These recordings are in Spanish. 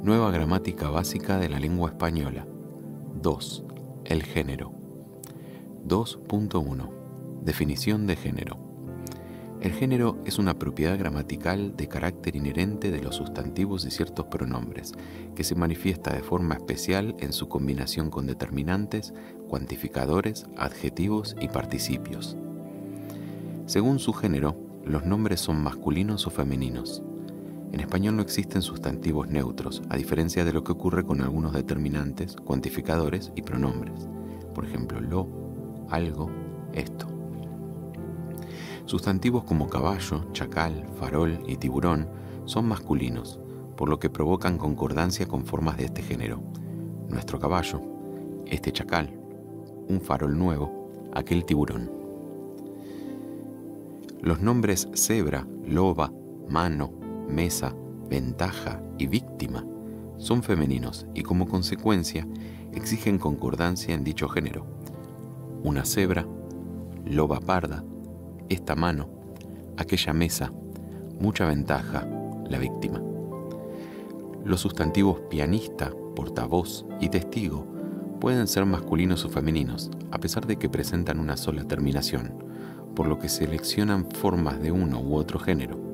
Nueva gramática básica de la lengua española. 2. El género. 2.1. Definición de género. El género es una propiedad gramatical de carácter inherente de los sustantivos y ciertos pronombres, que se manifiesta de forma especial en su combinación con determinantes, cuantificadores, adjetivos y participios. Según su género, los nombres son masculinos o femeninos. En español no existen sustantivos neutros, a diferencia de lo que ocurre con algunos determinantes, cuantificadores y pronombres. Por ejemplo, lo, algo, esto. Sustantivos como caballo, chacal, farol y tiburón son masculinos, por lo que provocan concordancia con formas de este género. Nuestro caballo, este chacal, un farol nuevo, aquel tiburón. Los nombres cebra, loba, mano, mesa, ventaja y víctima son femeninos y como consecuencia exigen concordancia en dicho género. Una cebra, loba parda, esta mano, aquella mesa, mucha ventaja, la víctima. Los sustantivos pianista, portavoz y testigo pueden ser masculinos o femeninos, a pesar de que presentan una sola terminación, por lo que seleccionan formas de uno u otro género.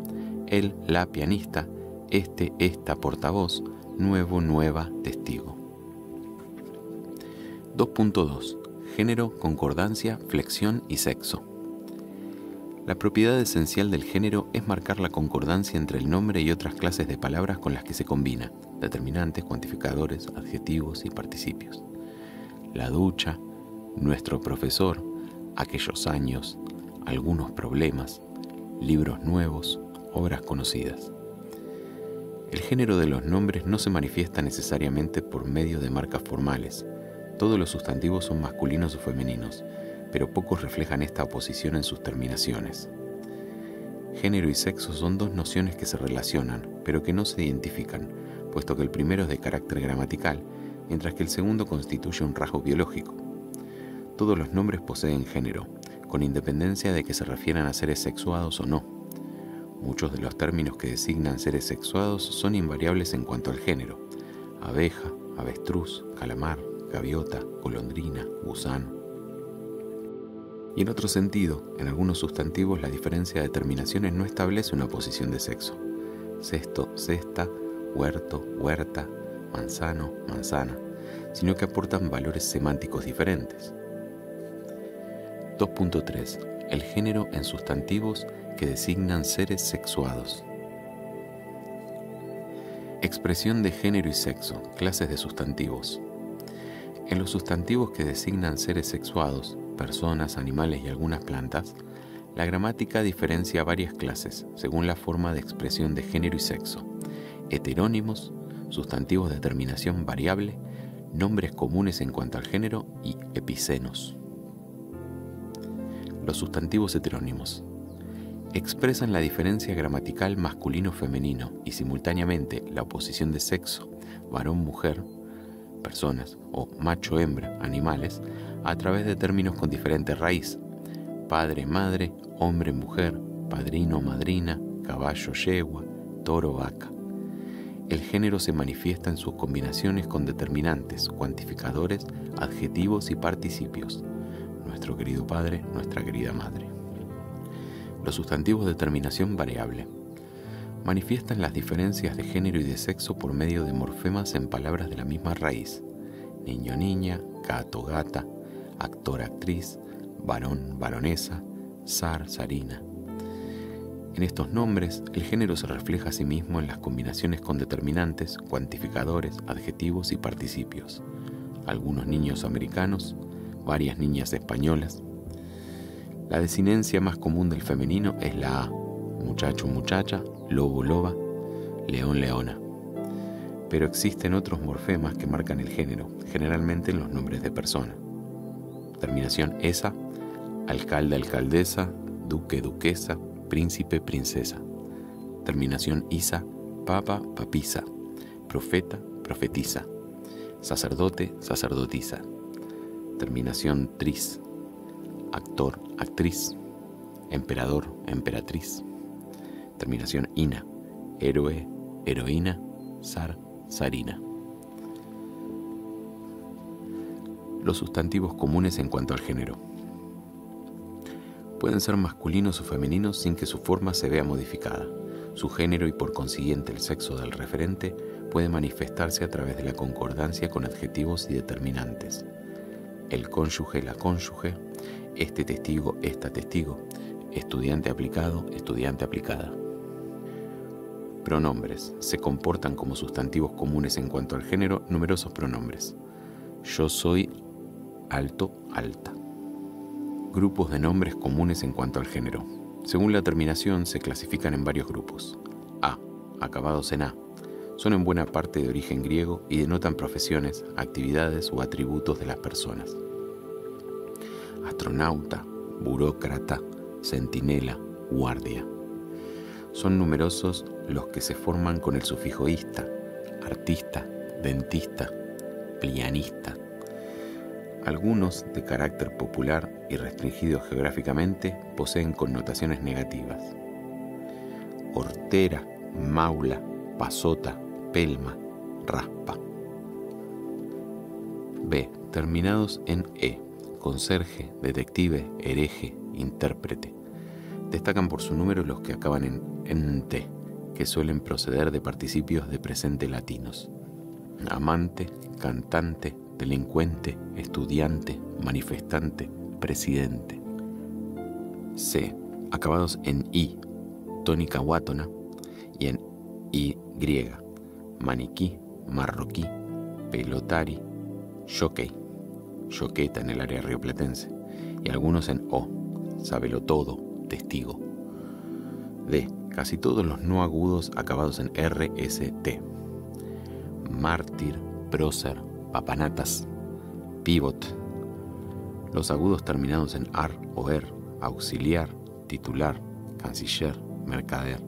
Él, la pianista, este, esta portavoz, nuevo, nueva, testigo. 2.2. Género, concordancia, flexión y sexo. La propiedad esencial del género es marcar la concordancia entre el nombre y otras clases de palabras con las que se combina, determinantes, cuantificadores, adjetivos y participios. La ducha, nuestro profesor, aquellos años, algunos problemas, libros nuevos, obras conocidas. El género de los nombres no se manifiesta necesariamente por medio de marcas formales. Todos los sustantivos son masculinos o femeninos, pero pocos reflejan esta oposición en sus terminaciones. Género y sexo son dos nociones que se relacionan, pero que no se identifican, puesto que el primero es de carácter gramatical, mientras que el segundo constituye un rasgo biológico. Todos los nombres poseen género, con independencia de que se refieran a seres sexuados o no. Muchos de los términos que designan seres sexuados son invariables en cuanto al género: abeja, avestruz, calamar, gaviota, golondrina, gusano. Y en otro sentido, en algunos sustantivos la diferencia de terminaciones no establece una posición de sexo. Cesto, cesta, huerto, huerta, manzano, manzana, sino que aportan valores semánticos diferentes. 2.3. El género en sustantivos que designan seres sexuados. Expresión de género y sexo, clases de sustantivos. En los sustantivos que designan seres sexuados, personas, animales y algunas plantas, la gramática diferencia varias clases según la forma de expresión de género y sexo: heterónimos, sustantivos de terminación variable, nombres comunes en cuanto al género y epicenos. Los sustantivos heterónimos expresan la diferencia gramatical masculino-femenino y simultáneamente la oposición de sexo, varón-mujer, personas, o macho-hembra, animales, a través de términos con diferente raíz: padre-madre, hombre-mujer, padrino-madrina, caballo-yegua, toro-vaca. El género se manifiesta en sus combinaciones con determinantes, cuantificadores, adjetivos y participios: nuestro querido padre, nuestra querida madre. Los sustantivos de terminación variable manifiestan las diferencias de género y de sexo por medio de morfemas en palabras de la misma raíz: niño, niña, gato, gata, actor, actriz, varón, varonesa, zar, zarina. En estos nombres, el género se refleja a sí mismo en las combinaciones con determinantes, cuantificadores, adjetivos y participios: algunos niños americanos, varias niñas españolas. La desinencia más común del femenino es la A: muchacho, muchacha, lobo, loba, león, leona. Pero existen otros morfemas que marcan el género, generalmente en los nombres de persona. Terminación esa: alcalde, alcaldesa, duque, duquesa, príncipe, princesa. Terminación isa: papa, papisa, profeta, profetisa, sacerdote, sacerdotisa. Terminación tris: actor, actriz, emperador, emperatriz. Terminación ina: héroe, heroína, zar, Sarina. Los sustantivos comunes en cuanto al género. Pueden ser masculinos o femeninos sin que su forma se vea modificada. Su género y por consiguiente el sexo del referente puede manifestarse a través de la concordancia con adjetivos y determinantes. El cónyuge, la cónyuge, este testigo, esta testigo, estudiante aplicado, estudiante aplicada. Pronombres. Se comportan como sustantivos comunes en cuanto al género numerosos pronombres. Yo soy alto, alta. Grupos de nombres comunes en cuanto al género. Según la terminación, se clasifican en varios grupos. A. Acabados en A. Son en buena parte de origen griego y denotan profesiones, actividades o atributos de las personas. Astronauta, burócrata, centinela, guardia. Son numerosos los que se forman con el sufijo ista, artista, dentista, pianista. Algunos, de carácter popular y restringidos geográficamente, poseen connotaciones negativas. Hortera, maula, pasota, pelma, raspa. B. Terminados en E. Conserje, detective, hereje, intérprete. Destacan por su número los que acaban en T, que suelen proceder de participios de presente latinos. Amante, cantante, delincuente, estudiante, manifestante, presidente. C. Acabados en I, tónica huátona, y en I griega, maniquí, marroquí, pelotari, jockey, joqueta en el área rioplatense, y algunos en O, sabelotodo, testigo. D. Casi todos los no agudos acabados en R, S, T. Mártir, prócer, papanatas, pivot. Los agudos terminados en AR o ER, auxiliar, titular, canciller, mercader.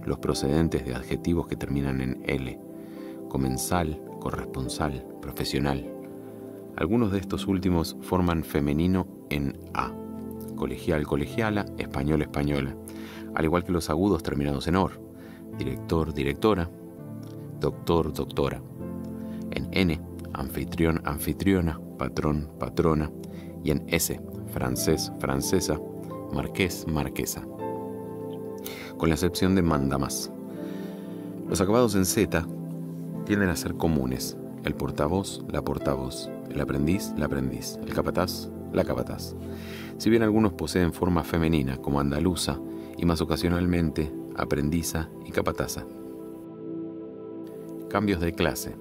Los procedentes de adjetivos que terminan en L, comensal, corresponsal, profesional. Algunos de estos últimos forman femenino en A, colegial, colegiala, español, española, al igual que los agudos terminados en OR, director, directora, doctor, doctora. En N, anfitrión, anfitriona, patrón, patrona, y en S, francés, francesa, marqués, marquesa, con la excepción de mandamás. Los acabados en Z tienden a ser comunes: el portavoz, la portavoz, el aprendiz, la aprendiz, el capataz, la capataz. Si bien algunos poseen forma femenina, como andaluza, y más ocasionalmente aprendiza y capataza. Cambios de clase.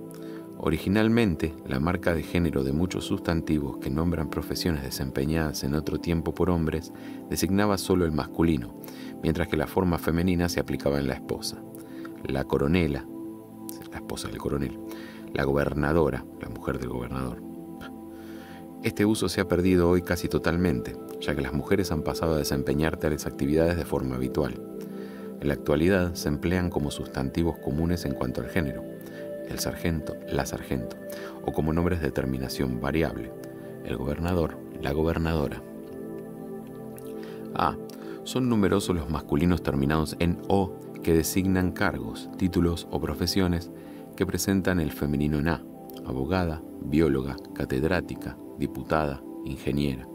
Originalmente, la marca de género de muchos sustantivos que nombran profesiones desempeñadas en otro tiempo por hombres designaba solo el masculino, mientras que la forma femenina se aplicaba en la esposa. La coronela, la esposa del coronel. La gobernadora, la mujer del gobernador. Este uso se ha perdido hoy casi totalmente, ya que las mujeres han pasado a desempeñar tales actividades de forma habitual. En la actualidad se emplean como sustantivos comunes en cuanto al género: el sargento, la sargento, o como nombres de terminación variable: el gobernador, la gobernadora. A. Son numerosos los masculinos terminados en O que designan cargos, títulos o profesiones que presentan el femenino en A: abogada, bióloga, catedrática, diputada, ingeniera.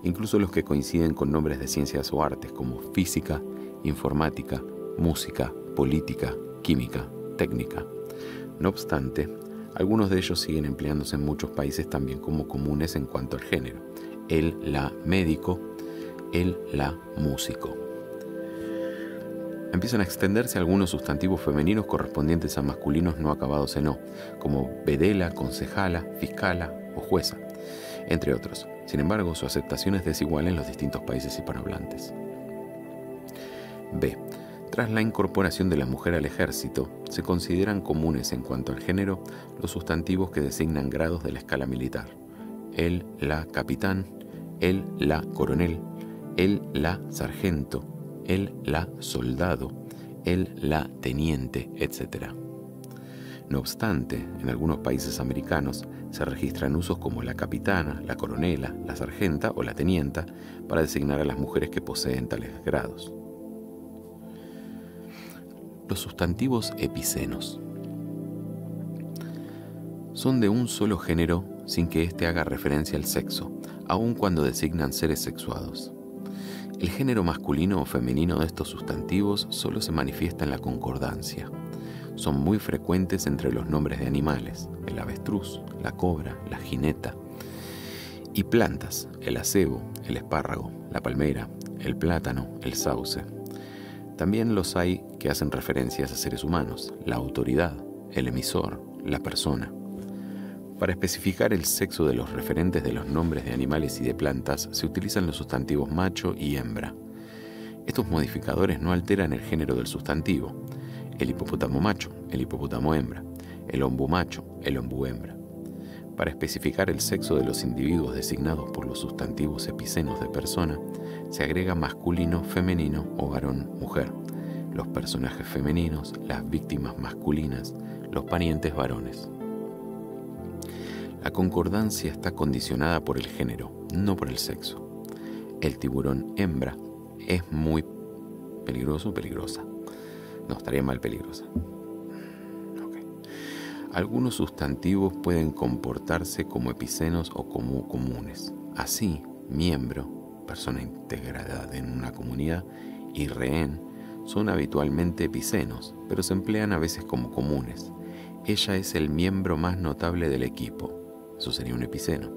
Incluso los que coinciden con nombres de ciencias o artes como física, informática, música, política, química, técnica. No obstante, algunos de ellos siguen empleándose en muchos países también como comunes en cuanto al género: el, la médico, el, la músico. Empiezan a extenderse algunos sustantivos femeninos correspondientes a masculinos no acabados en O, como vedela, concejala, fiscala o jueza, entre otros. Sin embargo, su aceptación es desigual en los distintos países hispanohablantes. B. Tras la incorporación de la mujer al ejército, se consideran comunes en cuanto al género los sustantivos que designan grados de la escala militar: el, la capitán, el, la coronel, el, la sargento, el, la soldado, el, la teniente, etc. No obstante, en algunos países americanos se registran usos como la capitana, la coronela, la sargenta o la tenienta para designar a las mujeres que poseen tales grados. Los sustantivos epicenos. son de un solo género sin que éste haga referencia al sexo, aun cuando designan seres sexuados. El género masculino o femenino de estos sustantivos solo se manifiesta en la concordancia. Son muy frecuentes entre los nombres de animales, el avestruz, la cobra, la jineta, y plantas, el acebo, el espárrago, la palmera, el plátano, el sauce. También los hay que hacen referencias a seres humanos, la autoridad, el emisor, la persona. Para especificar el sexo de los referentes de los nombres de animales y de plantas se utilizan los sustantivos macho y hembra. Estos modificadores no alteran el género del sustantivo: el hipopótamo macho, el hipopótamo hembra, el ombú macho, el ombú hembra. Para especificar el sexo de los individuos designados por los sustantivos epicenos de persona, se agrega masculino, femenino o varón, mujer, los personajes femeninos, las víctimas masculinas, los parientes varones. La concordancia está condicionada por el género, no por el sexo. El tiburón hembra es muy peligroso o peligrosa. No, estaría mal peligrosa. Okay. Algunos sustantivos pueden comportarse como epicenos o como comunes. Así, miembro, persona integrada en una comunidad, y rehén son habitualmente epicenos, pero se emplean a veces como comunes. Ella es el miembro más notable del equipo. Eso sería un epiceno.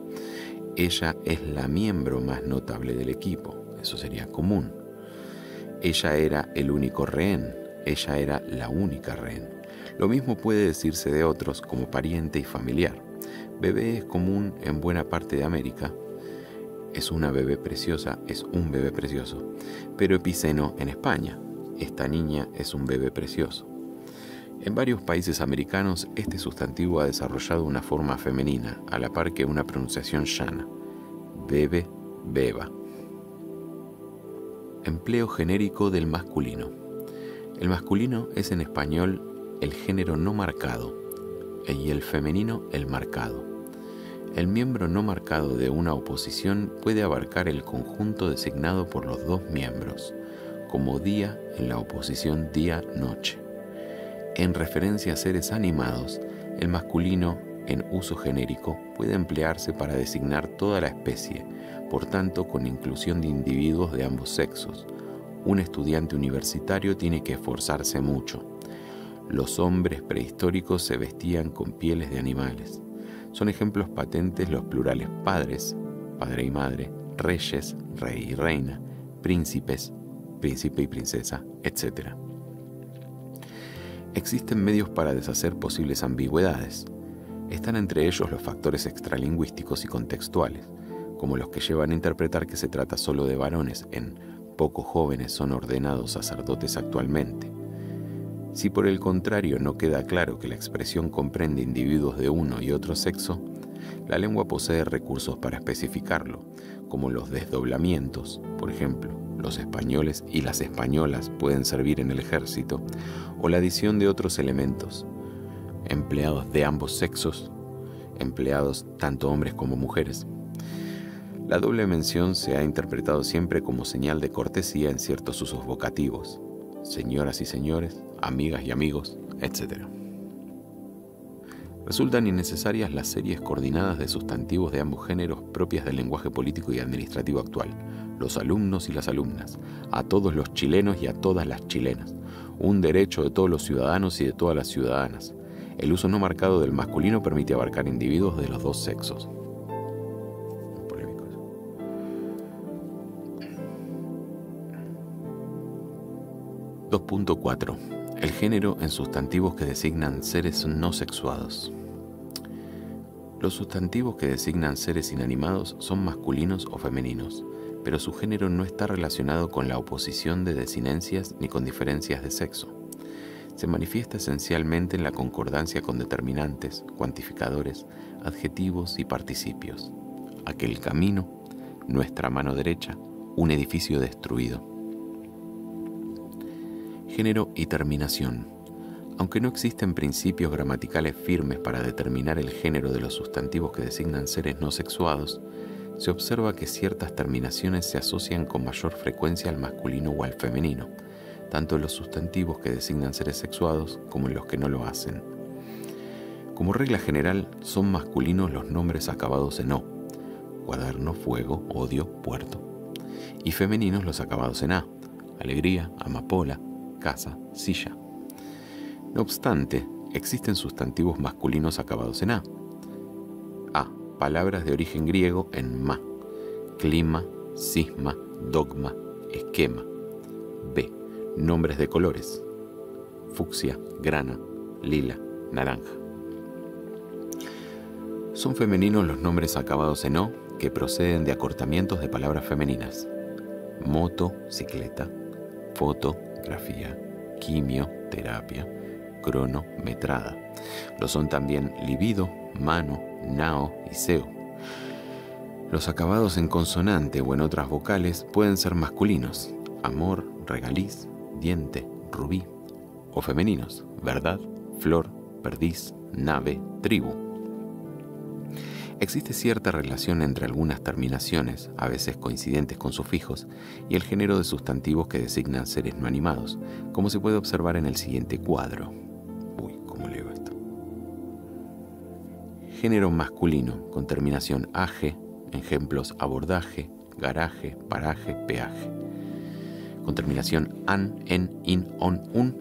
Ella es la miembro más notable del equipo. Eso sería común. Ella era el único rehén. Ella era la única rehén. Lo mismo puede decirse de otros como pariente y familiar. Bebé es común en buena parte de América. Es una bebé preciosa, es un bebé precioso. Pero epiceno en España. Esta niña es un bebé precioso. En varios países americanos, este sustantivo ha desarrollado una forma femenina, a la par que una pronunciación llana: bebe, beba. Empleo genérico del masculino. El masculino es en español el género no marcado y el femenino el marcado. El miembro no marcado de una oposición puede abarcar el conjunto designado por los dos miembros, como día en la oposición día-noche. En referencia a seres animados, el masculino en uso genérico puede emplearse para designar toda la especie, por tanto con inclusión de individuos de ambos sexos. Un estudiante universitario tiene que esforzarse mucho. Los hombres prehistóricos se vestían con pieles de animales. Son ejemplos patentes los plurales padres, padre y madre, reyes, rey y reina, príncipes, príncipe y princesa, etc. Existen medios para deshacer posibles ambigüedades. Están entre ellos los factores extralingüísticos y contextuales, como los que llevan a interpretar que se trata solo de varones en pocos jóvenes son ordenados sacerdotes actualmente. Si por el contrario no queda claro que la expresión comprende individuos de uno y otro sexo, la lengua posee recursos para especificarlo, como los desdoblamientos. Por ejemplo, los españoles y las españolas pueden servir en el ejército, o la adición de otros elementos, empleados de ambos sexos, empleados tanto hombres como mujeres. La doble mención se ha interpretado siempre como señal de cortesía en ciertos usos vocativos: señoras y señores, amigas y amigos, etc. Resultan innecesarias las series coordinadas de sustantivos de ambos géneros propias del lenguaje político y administrativo actual: los alumnos y las alumnas, a todos los chilenos y a todas las chilenas, un derecho de todos los ciudadanos y de todas las ciudadanas. El uso no marcado del masculino permite abarcar individuos de los dos sexos. 2.4. El género en sustantivos que designan seres no sexuados. Los sustantivos que designan seres inanimados son masculinos o femeninos, pero su género no está relacionado con la oposición de desinencias ni con diferencias de sexo. Se manifiesta esencialmente en la concordancia con determinantes, cuantificadores, adjetivos y participios. Aquel camino, nuestra mano derecha, un edificio destruido. Género y terminación. Aunque no existen principios gramaticales firmes para determinar el género de los sustantivos que designan seres no sexuados, se observa que ciertas terminaciones se asocian con mayor frecuencia al masculino o al femenino, tanto en los sustantivos que designan seres sexuados como en los que no lo hacen. Como regla general, son masculinos los nombres acabados en O: cuaderno, fuego, odio, puerto. Y femeninos los acabados en A: alegría, amapola, casa, silla. No obstante, existen sustantivos masculinos acabados en A. A. Palabras de origen griego en ma: clima, cisma, dogma, esquema. B. Nombres de colores: fucsia, grana, lila, naranja. Son femeninos los nombres acabados en O que proceden de acortamientos de palabras femeninas: moto, cicleta; foto, grafía; quimio, terapia; crono, metrada. Lo son también libido, mano, nao y seo. Los acabados en consonante o en otras vocales pueden ser masculinos: amor, regaliz, diente, rubí; o femeninos: verdad, flor, perdiz, nave, tribu. Existe cierta relación entre algunas terminaciones, a veces coincidentes con sufijos, y el género de sustantivos que designan seres no animados, como se puede observar en el siguiente cuadro. ¿Cómo leo esto? Género masculino con terminación age, ejemplos: abordaje, garaje, paraje, peaje. Con terminación an, en, in, on, un,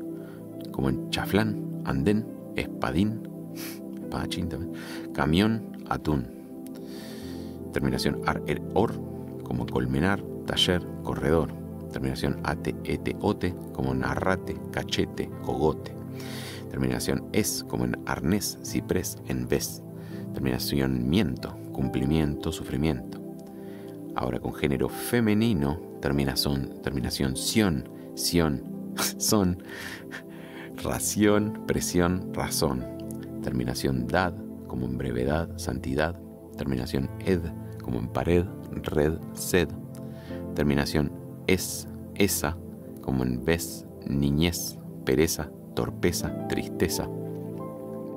como en chaflán, andén, espadín, espadachín también, camión, atún. Terminación ar, er, or, como colmenar, taller, corredor. Terminación ate, ete, ote, como narrate, cachete, cogote. Terminación es, como en arnés, ciprés, en vez. Terminación miento, cumplimiento, sufrimiento. Ahora con género femenino, terminación sion, son, ración, presión, razón. Terminación dad, como en brevedad, santidad. Terminación ed, como en pared, red, sed. Terminación es, esa, como en vez, niñez, pereza, torpeza, tristeza.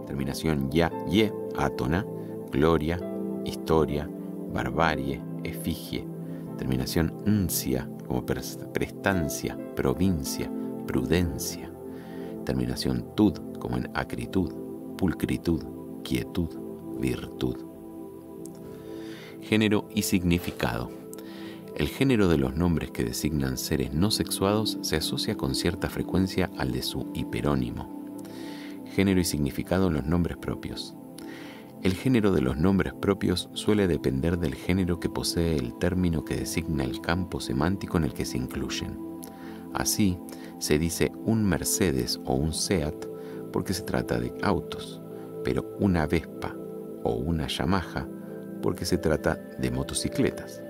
Terminación ya, ye, átona, gloria, historia, barbarie, efigie. Terminación ncia, como prestancia, provincia, prudencia. Terminación tud, como en acritud, pulcritud, quietud, virtud. Género y significado. El género de los nombres que designan seres no sexuados se asocia con cierta frecuencia al de su hiperónimo. Género y significado en los nombres propios. El género de los nombres propios suele depender del género que posee el término que designa el campo semántico en el que se incluyen. Así, se dice un Mercedes o un Seat porque se trata de autos, pero una Vespa o una Yamaha porque se trata de motocicletas.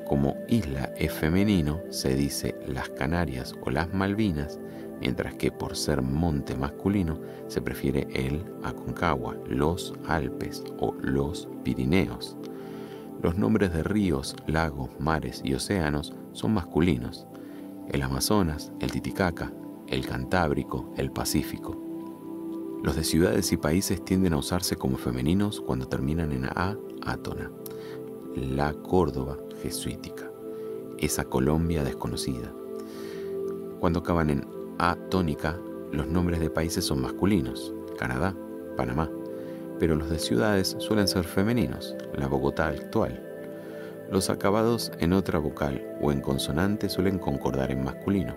Como isla es femenino, se dice las Canarias o las Malvinas, mientras que por ser monte masculino se prefiere el Aconcagua, los Alpes o los Pirineos. Los nombres de ríos, lagos, mares y océanos son masculinos: el Amazonas, el Titicaca, el Cantábrico, el Pacífico. Los de ciudades y países tienden a usarse como femeninos cuando terminan en a, átona. La Córdoba, jesuítica; esa Colombia, desconocida. Cuando acaban en a tónica, los nombres de países son masculinos: Canadá, Panamá, pero los de ciudades suelen ser femeninos: la Bogotá actual. Los acabados en otra vocal o en consonante suelen concordar en masculino: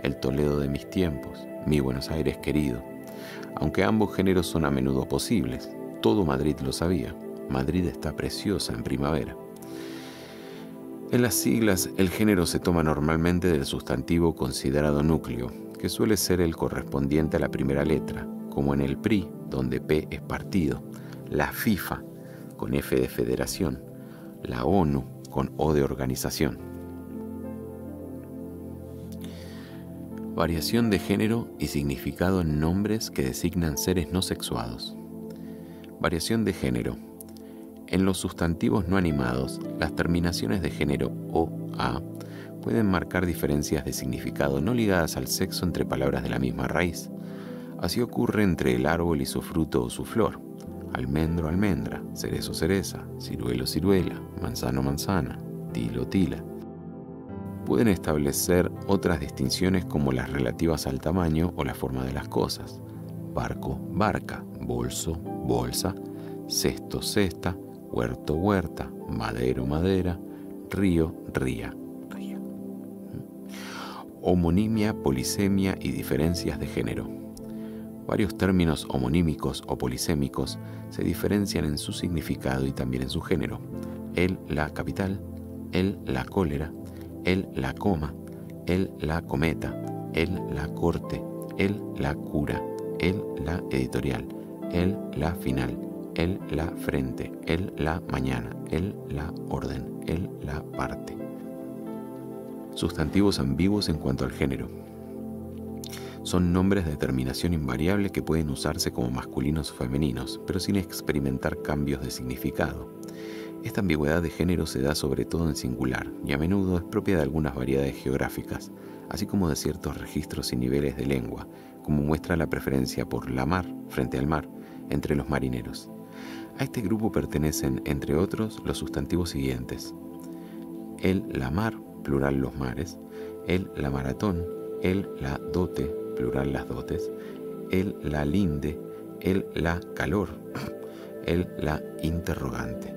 el Toledo de mis tiempos, mi Buenos Aires querido. Aunque ambos géneros son a menudo posibles, todo Madrid lo sabía: Madrid está preciosa en primavera. En las siglas, el género se toma normalmente del sustantivo considerado núcleo, que suele ser el correspondiente a la primera letra, como en el PRI, donde P es partido; la FIFA, con F de federación; la ONU, con O de organización. Variación de género y significado en nombres que designan seres no sexuados. Variación de género. En los sustantivos no animados, las terminaciones de género o a pueden marcar diferencias de significado no ligadas al sexo entre palabras de la misma raíz. Así ocurre entre el árbol y su fruto o su flor: almendro, almendra; cerezo, cereza; ciruelo, ciruela; manzano, manzana; tilo, tila. Pueden establecer otras distinciones como las relativas al tamaño o la forma de las cosas: barco, barca; bolso, bolsa, cesto, cesta, huerto, huerta, madero, madera, río, ría. Homonimia, polisemia y diferencias de género. Varios términos homonímicos o polisémicos se diferencian en su significado y también en su género. El, la capital, el, la cólera, el, la coma, el, la cometa, el, la corte, el, la cura, el, la editorial, el, la final, el, la frente, el, la mañana, el, la orden, el, la parte. Sustantivos ambiguos en cuanto al género. Son nombres de terminación invariable que pueden usarse como masculinos o femeninos, pero sin experimentar cambios de significado. Esta ambigüedad de género se da sobre todo en singular y a menudo es propia de algunas variedades geográficas, así como de ciertos registros y niveles de lengua, como muestra la preferencia por la mar frente al mar entre los marineros. A este grupo pertenecen, entre otros, los sustantivos siguientes: el, la mar, plural los mares, el, la maratón, el, la dote, plural las dotes, el, la linde, el, la calor, el, la interrogante.